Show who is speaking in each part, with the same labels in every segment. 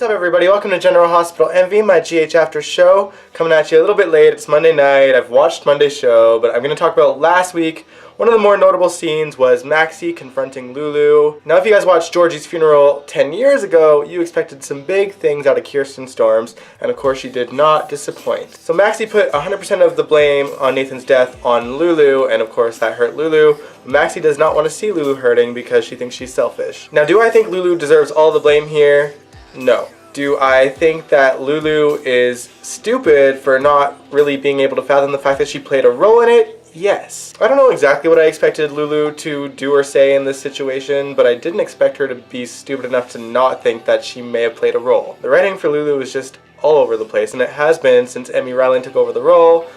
Speaker 1: What's up, everybody? Welcome to General Hospital Envy, my GH After show. Coming at you a little bit late. It's Monday night. I've watched Monday's show, but I'm going to talk about last week. One of the more notable scenes was Maxie confronting Lulu. Now, if you guys watched Georgie's funeral 10 years ago, you expected some big things out of Kirsten Storms, and of course she did not disappoint. So Maxie put 100% of the blame on Nathan's death on Lulu, and of course that hurt Lulu. Maxie does not want to see Lulu hurting because she thinks she's selfish. Now, do I think Lulu deserves all the blame here? No. Do I think that Lulu is stupid for not really being able to fathom the fact that she played a role in it? Yes. I don't know exactly what I expected Lulu to do or say in this situation, but I didn't expect her to be stupid enough to not think that she may have played a role. The writing for Lulu is just all over the place, and it has been since Emmy Rylance took over the role.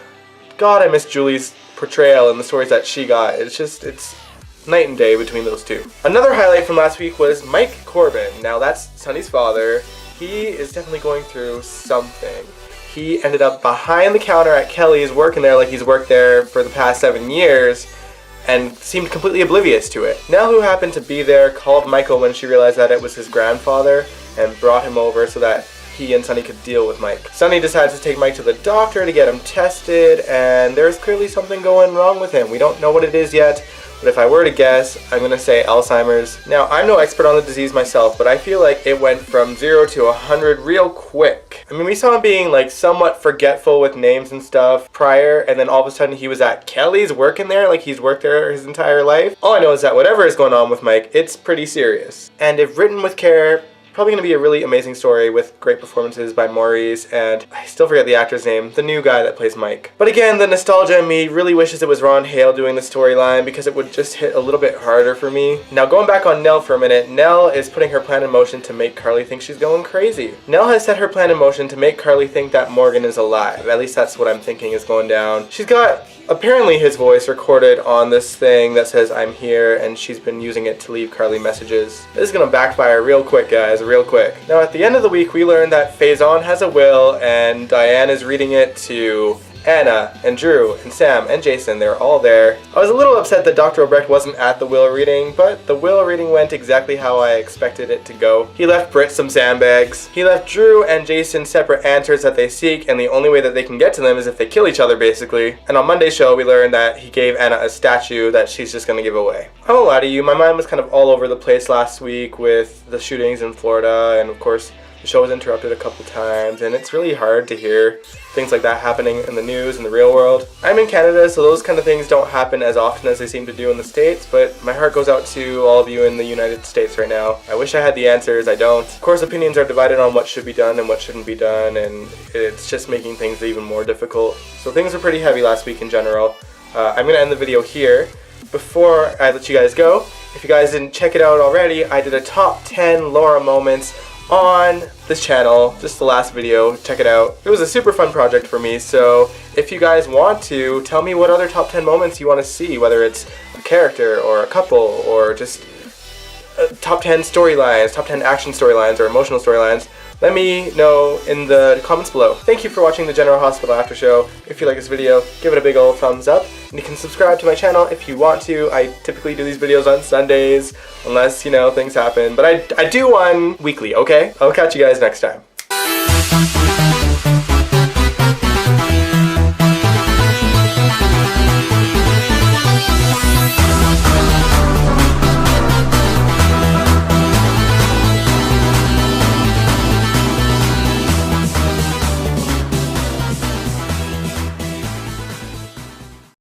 Speaker 1: God, I miss Julie's portrayal and the stories that she got. It's night and day between those two. Another highlight from last week was Mike Corbin. Now that's Sonny's father. He is definitely going through something. He ended up behind the counter at Kelly's working there like he's worked there for the past 7 years and seemed completely oblivious to it. Nell, who happened to be there, called Michael when she realized that it was his grandfather and brought him over so that he and Sonny could deal with Mike. Sonny decides to take Mike to the doctor to get him tested, and there's clearly something going wrong with him. We don't know what it is yet, but if I were to guess, I'm going to say Alzheimer's. Now, I'm no expert on the disease myself, but I feel like it went from 0 to 100 real quick. I mean, we saw him being like somewhat forgetful with names and stuff prior, and then all of a sudden he was at Kelly's working there like he's worked there his entire life. All I know is that whatever is going on with Mike, it's pretty serious. And if written with care, probably going to be a really amazing story with great performances by Maurice, and I still forget the actor's name, the new guy that plays Mike. But again, the nostalgia in me really wishes it was Ron Hale doing the storyline because it would just hit a little bit harder for me. Now, going back on Nell for a minute, Nell is putting her plan in motion to make Carly think she's going crazy. Nell has set her plan in motion to make Carly think that Morgan is alive. At least that's what I'm thinking is going down. She's got apparently his voice recorded on this thing that says I'm here, and she's been using it to leave Carly messages. This is gonna backfire real quick, guys, real quick. Now, at the end of the week, we learned that Faison has a will, and Diane is reading it to Anna and Drew and Sam and Jason. They're all there. I was a little upset that Dr. Obrecht wasn't at the will reading, but the will reading went exactly how I expected it to go. He left Britt some sandbags. He left Drew and Jason separate answers that they seek, and the only way that they can get to them is if they kill each other, basically. And on Monday's show, we learned that he gave Anna a statue that she's just gonna give away. I won't lie to you, my mind was kind of all over the place last week with the shootings in Florida, and of course, the show was interrupted a couple times, and it's really hard to hear things like that happening in the news, in the real world. I'm in Canada, so those kind of things don't happen as often as they seem to do in the States, but my heart goes out to all of you in the United States right now. I wish I had the answers, I don't. Of course, opinions are divided on what should be done and what shouldn't be done, and it's just making things even more difficult. So things were pretty heavy last week in general. I'm going to end the video here. Before I let you guys go, if you guys didn't check it out already, I did a top 10 Laura moments on this channel, just the last video. Check it out. It was a super fun project for me, so if you guys want to, tell me what other top 10 moments you want to see, whether it's a character or a couple or just top 10 storylines, top 10 action storylines or emotional storylines. Let me know in the comments below. Thank you for watching the General Hospital After Show. If you like this video, give it a big old thumbs up. And you can subscribe to my channel if you want to. I typically do these videos on Sundays, unless, you know, things happen. But I do one weekly, okay? I'll catch you guys next time.